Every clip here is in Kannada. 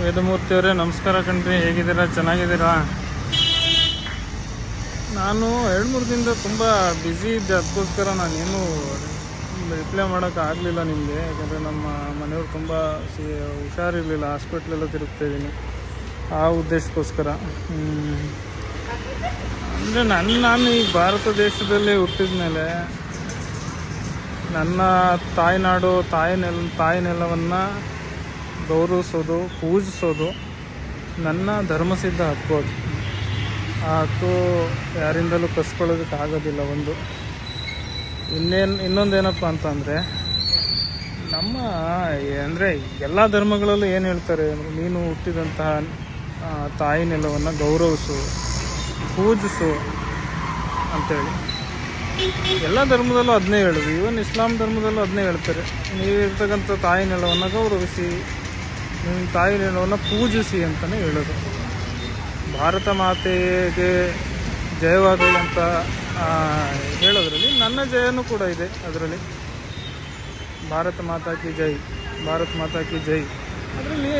ವೇದಮೂರ್ತಿಯವರೇ ನಮಸ್ಕಾರ ಕಣ್ರಿ. ಹೇಗಿದ್ದೀರಾ? ಚೆನ್ನಾಗಿದ್ದೀರಾ? ನಾನು 2-3 ದಿನದಿಂದ ತುಂಬ ಬ್ಯುಸಿ ಇದ್ದೆ, ಅದಕ್ಕೋಸ್ಕರ ನಾನೇನು ರಿಪ್ಲೈ ಮಾಡೋಕ್ಕಾಗಲಿಲ್ಲ ನಿಮಗೆ. ಯಾಕಂದರೆ ನಮ್ಮ ಮನೆಯವ್ರು ತುಂಬ ಹುಷಾರಿರಲಿಲ್ಲ, ಹಾಸ್ಪಿಟ್ಲೆಲ್ಲ ತಿರುಗ್ತಾ ಇದ್ದೀನಿ, ಆ ಉದ್ದೇಶಕ್ಕೋಸ್ಕರ. ಅಂದರೆ ನಾನು ಈ ಭಾರತ ದೇಶದಲ್ಲಿ ಹುಟ್ಟಿದ ಮೇಲೆ ನನ್ನ ತಾಯ್ನಾಡು ತಾಯಿ ನೆಲವನ್ನು ಗೌರವಿಸೋದು, ಪೂಜಿಸೋದು ನನ್ನ ಧರ್ಮಸಿದ್ಧ ಹಕ್ಕು. ಅದು ಆ ಹಕ್ಕು ಯಾರಿಂದಲೂ ಕಸ್ಕೊಳ್ಳೋದಕ್ಕಾಗೋದಿಲ್ಲ. ಇನ್ನೊಂದೇನಪ್ಪ ಅಂತಂದರೆ, ನಮ್ಮ ಅಂದರೆ ಎಲ್ಲ ಧರ್ಮಗಳಲ್ಲೂ ಏನು ಹೇಳ್ತಾರೆ ಅಂದರೆ, ನೀನು ಹುಟ್ಟಿದಂತಹ ತಾಯಿ ನೆಲವನ್ನು ಗೌರವಿಸು, ಪೂಜಿಸು ಅಂತೇಳಿ. ಎಲ್ಲ ಧರ್ಮದಲ್ಲೂ ಅದನ್ನೇ ಹೇಳೋದು. ಈವನ್ ಇಸ್ಲಾಂ ಧರ್ಮದಲ್ಲೂ ಅದನ್ನೇ ಹೇಳ್ತಾರೆ, ನೀವಿರ್ತಕ್ಕಂಥ ತಾಯಿ ನೆಲವನ್ನು ಗೌರವಿಸಿ, ನಿಮ್ಮ ತಾಯಿ ನೆಲವನ್ನು ಪೂಜಿಸಿ ಅಂತಲೇ ಹೇಳೋದು. ಭಾರತ ಮಾತೆಗೆ ಜಯವಾಗಲಿ ಅಂತ ಹೇಳೋದ್ರಲ್ಲಿ ನನ್ನ ಜಯನೂ ಕೂಡ ಇದೆ. ಅದರಲ್ಲಿ ಭಾರತ ಮಾತಾ ಕಿ ಜೈ, ಭಾರತ್ ಮಾತಾ ಕಿ ಜೈ. ಅದರಲ್ಲಿ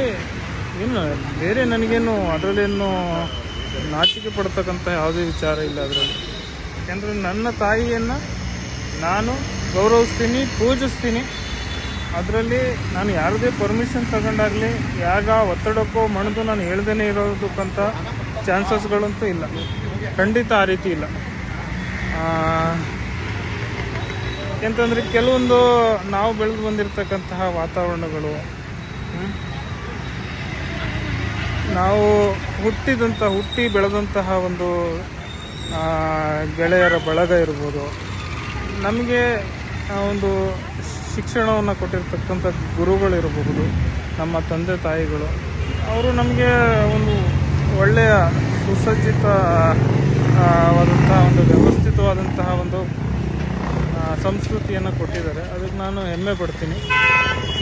ಏನು ಬೇರೆ ನನಗೇನು ಅದರಲ್ಲೇನು ನಾಚಿಕೆ ಪಡ್ತಕ್ಕಂಥ ಯಾವುದೇ ವಿಚಾರ ಇಲ್ಲ ಅದರಲ್ಲಿ. ಯಾಕೆಂದರೆ ನನ್ನ ತಾಯಿಯನ್ನು ನಾನು ಗೌರವಿಸ್ತೀನಿ, ಪೂಜಿಸ್ತೀನಿ. ಅದರಲ್ಲಿ ನಾನು ಯಾರದೇ ಪರ್ಮಿಷನ್ ತಗೊಂಡಾಗಲಿ, ಯಾಗ ಒತ್ತಡಕ್ಕೋ ಮಣಿದು ನಾನು ಹೇಳ್ದೇ ಇರೋದಕ್ಕಂಥ ಚಾನ್ಸಸ್ಗಳಂತೂ ಇಲ್ಲ, ಖಂಡಿತ ಆ ರೀತಿ ಇಲ್ಲ. ಯಾಕೆಂತಂದರೆ ಕೆಲವೊಂದು ನಾವು ಬೆಳೆದು ಬಂದಿರತಕ್ಕಂತಹ ವಾತಾವರಣಗಳು, ನಾವು ಹುಟ್ಟಿ ಬೆಳೆದಂತಹ ಒಂದು ಗೆಳೆಯರ ಬಳಗ ಇರ್ಬೋದು, ನಮಗೆ ಒಂದು ಶಿಕ್ಷಣವನ್ನು ಕೊಟ್ಟಿರ್ತಕ್ಕಂಥ ಗುರುಗಳಿರಬಹುದು, ನಮ್ಮ ತಂದೆ ತಾಯಿಗಳು, ಅವರು ನಮಗೆ ಒಂದು ಒಳ್ಳೆಯ ಸುಸಜ್ಜಿತವಾದಂತಹ ಒಂದು ವ್ಯವಸ್ಥಿತವಾದಂತಹ ಒಂದು ಸಂಸ್ಕೃತಿಯನ್ನು ಕೊಟ್ಟಿದ್ದಾರೆ. ಅದಕ್ಕೆ ನಾನು ಹೆಮ್ಮೆ ಪಡ್ತೀನಿ.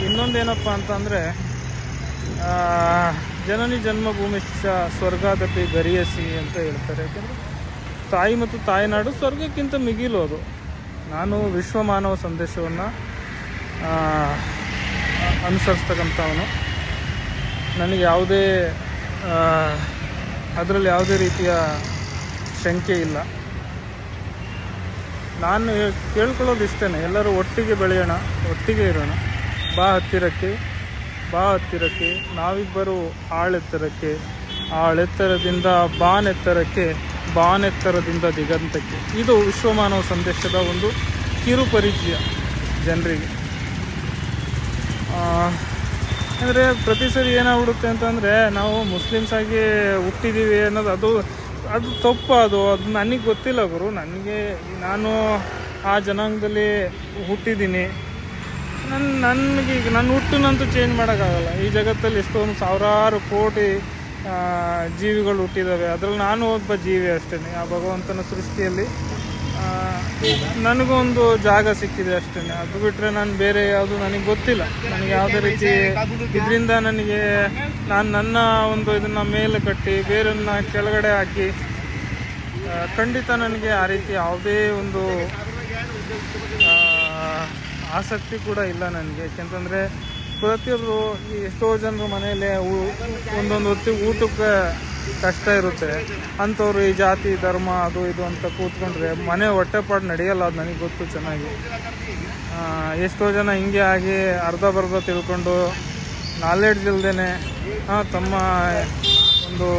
ಇನ್ನೊಂದೇನಪ್ಪ ಅಂತಂದರೆ, ಜನನಿ ಜನ್ಮಭೂಮಿಶ್ಚ ಸ್ವರ್ಗಾದಪಿ ಗರಿಯಸಿ ಅಂತ ಹೇಳ್ತಾರೆ. ಯಾಕೆಂದರೆ ತಾಯಿ ಮತ್ತು ತಾಯ್ನಾಡು ಸ್ವರ್ಗಕ್ಕಿಂತ ಮಿಗಿಲು ಅದು. ನಾನು ವಿಶ್ವ ಮಾನವ ಸಂದೇಶವನ್ನು ಅನುಸರಿಸ್ತಕ್ಕಂಥವನು. ನನಗೆ ಅದರಲ್ಲಿ ಯಾವುದೇ ರೀತಿಯ ಶಂಕೆ ಇಲ್ಲ. ನಾನು ಕೇಳ್ಕೊಳ್ಳೋದು ಇಷ್ಟೇ, ಎಲ್ಲರೂ ಒಟ್ಟಿಗೆ ಬೆಳೆಯೋಣ, ಒಟ್ಟಿಗೆ ಇರೋಣ. ಬಾ ಹತ್ತಿರಕ್ಕೆ, ನಾವಿಬ್ಬರು ಆಳೆತ್ತರಕ್ಕೆ, ಆಳೆತ್ತರದಿಂದ ಬಾನೆತ್ತರಕ್ಕೆ, ಬಾನೆತ್ತರದಿಂದ ದಿಗಂತಕ್ಕೆ. ಇದು ವಿಶ್ವಮಾನವ ಸಂದೇಶದ ಒಂದು ಕಿರು ಪರಿಚಯ ಜನರಿಗೆ. ಅಂದರೆ ಪ್ರತಿ ಸರಿ ಏನಾಗ್ಬಿಡುತ್ತೆ ಅಂತಂದರೆ, ನಾವು ಮುಸ್ಲಿಮ್ಸ್ ಆಗಿ ಹುಟ್ಟಿದ್ದೀವಿ ಅನ್ನೋದು ಅದು ತಪ್ಪು. ಅದು ನನಗೆ ಗೊತ್ತಿಲ್ಲ ಗುರು. ನಾನು ಆ ಜನಾಂಗದಲ್ಲಿ ಹುಟ್ಟಿದ್ದೀನಿ. ನನಗೆ ನನ್ನ ಹುಟ್ಟನ್ನಂತೂ ಚೇಂಜ್ ಮಾಡೋಕ್ಕಾಗಲ್ಲ. ಈ ಜಗತ್ತಲ್ಲಿ ಎಷ್ಟೊಂದು ಸಾವಿರಾರು ಕೋಟಿ ಜೀವಿಗಳು ಹುಟ್ಟಿದ್ದಾವೆ, ಅದರಲ್ಲಿ ನಾನು ಒಬ್ಬ ಜೀವಿ ಅಷ್ಟೇ. ಆ ಭಗವಂತನ ಸೃಷ್ಟಿಯಲ್ಲಿ ನನಗೊಂದು ಜಾಗ ಸಿಕ್ಕಿದೆ ಅಷ್ಟೇ. ಅದು ಬಿಟ್ಟರೆ ನಾನು ಬೇರೆ ಯಾವುದು ನನಗೆ ಗೊತ್ತಿಲ್ಲ. ನನಗೆ ಯಾವುದೇ ರೀತಿ ಇದರಿಂದ ನನ್ನ ಒಂದು ಇದನ್ನು ಮೇಲೆ ಕಟ್ಟಿ ಬೇರನ್ನು ಕೆಳಗಡೆ ಹಾಕಿ ಖಂಡಿತ ನನಗೆ ಆ ರೀತಿ ಯಾವುದೇ ಒಂದು ಆಸಕ್ತಿ ಕೂಡ ಇಲ್ಲ ನನಗೆ. ಯಾಕೆಂತಂದರೆ ಪ್ರತಿಯೊಬ್ಬರು ಎಷ್ಟೋ ಜನರ ಮನೆಯಲ್ಲೇ ಒಂದೊಂದು ಹೊತ್ತಿಗೆ ಊಟಕ್ಕೆ ಕಷ್ಟ ಇರುತ್ತೆ. ಅಂಥವ್ರು ಈ ಜಾತಿ ಧರ್ಮ ಅದು ಇದು ಅಂತ ಕೂತ್ಕೊಂಡ್ರೆ ಮನೆ ಹೊಟ್ಟೆಪಾಡು ನಡೆಯಲ್ಲ. ಅದು ನನಗೆ ಗೊತ್ತು ಚೆನ್ನಾಗಿ. ಎಷ್ಟೋ ಜನ ಹಿಂಗೆ ಆಗಿ ಅರ್ಧ ಬರ್ಧ ತಿಳ್ಕೊಂಡು ನಾಲೆಡ್ಜ್ ಇಲ್ದೇ ತಮ್ಮ ಒಂದು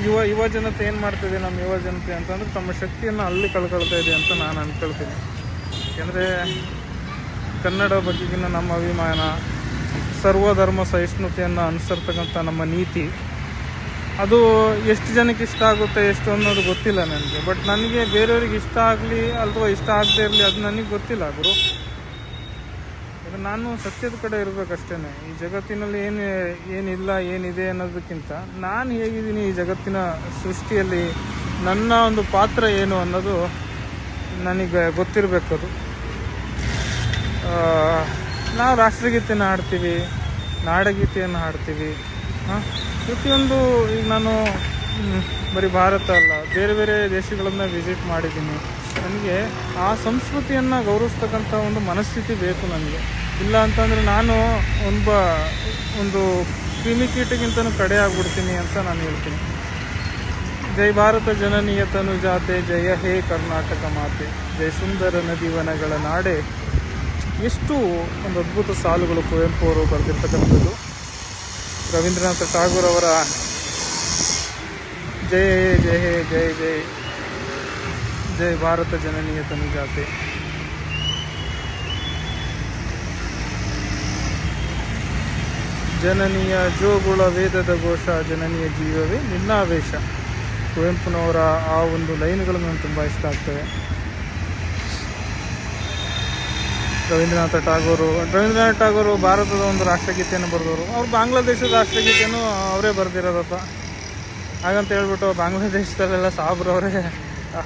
ಯುವ ಜನತೆ ಏನು ಮಾಡ್ತಿದೆ, ನಮ್ಮ ಯುವ ಜನತೆ ಅಂತಂದರೆ ತಮ್ಮ ಶಕ್ತಿಯನ್ನು ಅಲ್ಲಿ ಕಳ್ಕೊಳ್ತಾ ಇದೆ ಅಂತ ನಾನು ಅಂದ್ಕೊಳ್ತೀನಿ. ಯಾಕೆಂದರೆ ಕನ್ನಡ ಬಗೆಗಿನ ನಮ್ಮ ಅಭಿಮಾನ, ಸರ್ವಧರ್ಮ ಸಹಿಷ್ಣುತೆಯನ್ನು ಅನುಸರ್ತಕ್ಕಂಥ ನಮ್ಮ ನೀತಿ, ಅದು ಎಷ್ಟು ಜನಕ್ಕೆ ಇಷ್ಟ ಆಗುತ್ತೆ ಎಷ್ಟು ಅನ್ನೋದು ಗೊತ್ತಿಲ್ಲ ನನಗೆ. ಬಟ್ ನನಗೆ ಬೇರೆಯವ್ರಿಗೆ ಇಷ್ಟ ಆಗಲಿ ಅಥವಾ ಇಷ್ಟ ಆಗದೇ ಇರಲಿ ಅದು ನನಗೆ ಗೊತ್ತಿಲ್ಲ ಗುರು. ನಾನು ಸತ್ಯದ ಕಡೆ ಇರಬೇಕಷ್ಟೇ. ಈ ಜಗತ್ತಿನಲ್ಲಿ ಏನಿಲ್ಲ ಏನಿದೆ ಅನ್ನೋದಕ್ಕಿಂತ ನಾನು ಹೇಗಿದ್ದೀನಿ ಈ ಜಗತ್ತಿನ ಸೃಷ್ಟಿಯಲ್ಲಿ, ನನ್ನ ಒಂದು ಪಾತ್ರ ಏನು ಅನ್ನೋದು ನನಗೆ ಗೊತ್ತಿರಬೇಕದು. ನಾವು ರಾಷ್ಟ್ರಗೀತೆಯನ್ನು ಹಾಡ್ತೀವಿ, ನಾಡಗೀತೆಯನ್ನು ಹಾಡ್ತೀವಿ. ಪ್ರತಿಯೊಂದು ಈಗ ನಾನು ಬರೀ ಭಾರತ ಅಲ್ಲ, ಬೇರೆ ಬೇರೆ ದೇಶಗಳನ್ನು ವಿಸಿಟ್ ಮಾಡಿದ್ದೀನಿ. ನನಗೆ ಆ ಸಂಸ್ಕೃತಿಯನ್ನು ಗೌರವಿಸ್ತಕ್ಕಂಥ ಒಂದು ಮನಸ್ಥಿತಿ ಬೇಕು ನನಗೆ. ಇಲ್ಲ ಅಂತಂದರೆ ನಾನು ಒಂದು ಕ್ರಿಮಿಕೀಟಗಿಂತನೂ ಕಡೆ ಆಗ್ಬಿಡ್ತೀನಿ ಅಂತ ನಾನು ಹೇಳ್ತೀನಿ. ಜೈ ಭಾರತ ಜನನೀಯ ತನುಜಾತೆ, ಜಯ ಹೇ ಕರ್ನಾಟಕ ಮಾತೆ, ಜೈ ಸುಂದರ ನದಿವನಗಳ ನಾಡೆ. ಎಷ್ಟು ಒಂದು ಅದ್ಭುತ ಸಾಲುಗಳು ಕುವೆಂಪು ಅವರು ಬರೆದಿರ್ತಕ್ಕಂಥದ್ದು. ರವೀಂದ್ರನಾಥ ಠಾಗೂರ್ ಅವರ ಜಯ ಹೇ ಜಯ ಹೇ ಜಯ ಜಯ ಜೈ ಭಾರತ ಜನನೀಯ ತನುಜಾತೆ. ಜನನೀಯ ಜೋಗುಳ ವೇದದ ಘೋಷ, ಜನನೀಯ ಜೀವವೇ ನಿನ್ನಾವೇಶ. ಕುವೆಂಪುನವರ ಆ ಒಂದು ಲೈನ್ಗಳು ನನಗೆ ತುಂಬ ಇಷ್ಟ ಆಗ್ತವೆ. ರವೀಂದ್ರನಾಥ ಠಾಗೂರು ಭಾರತದ ಒಂದು ರಾಷ್ಟ್ರಗೀತೆಯನ್ನು ಬರೆದವರು. ಅವ್ರು ಬಾಂಗ್ಲಾದೇಶದ ರಾಷ್ಟ್ರಗೀತೆಯನ್ನು ಅವರೇ ಬರೆದಿರೋದಪ್ಪ. ಹಾಗಂತ ಹೇಳ್ಬಿಟ್ಟು ಬಾಂಗ್ಲಾದೇಶದಲ್ಲೆಲ್ಲ ಸಾಬ್ರವರೇ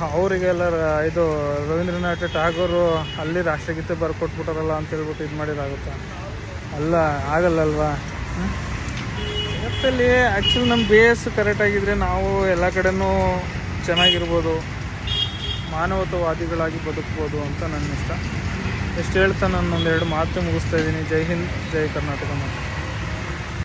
ಅವರಿಗೆಲ್ಲ ಇದು ರವೀಂದ್ರನಾಥ ಠಾಗೂರು ಅಲ್ಲಿ ರಾಷ್ಟ್ರಗೀತೆ ಬರ್ಕೊಟ್ಬಿಟ್ಟಾರಲ್ಲ ಅಂತ ಹೇಳ್ಬಿಟ್ಟು ಇದು ಮಾಡಿದಾಗುತ್ತಾ? ಆಗಲ್ಲಲ್ವಾ? ಜಗತ್ತಲ್ಲಿ ಆ್ಯಕ್ಚುಲಿ ನಮ್ಮ ಬೇಸ್ ಕರೆಕ್ಟಾಗಿದ್ದರೆ ನಾವು ಎಲ್ಲ ಕಡೆನೂ ಚೆನ್ನಾಗಿರ್ಬೋದು, ಮಾನವತಾವಾದಿಗಳಾಗಿ ಬದುಕ್ಬೋದು ಅಂತ ನನ್ನ ಇಷ್ಟ. ಎಷ್ಟು ಹೇಳ್ತಾ ನಾನು ಒಂದೆರಡು ಮಾತು ಮುಗಿಸ್ತಾ ಇದ್ದೀನಿ. ಜೈ ಹಿಂದ್, ಜೈ ಕರ್ನಾಟಕ ಮಾತು.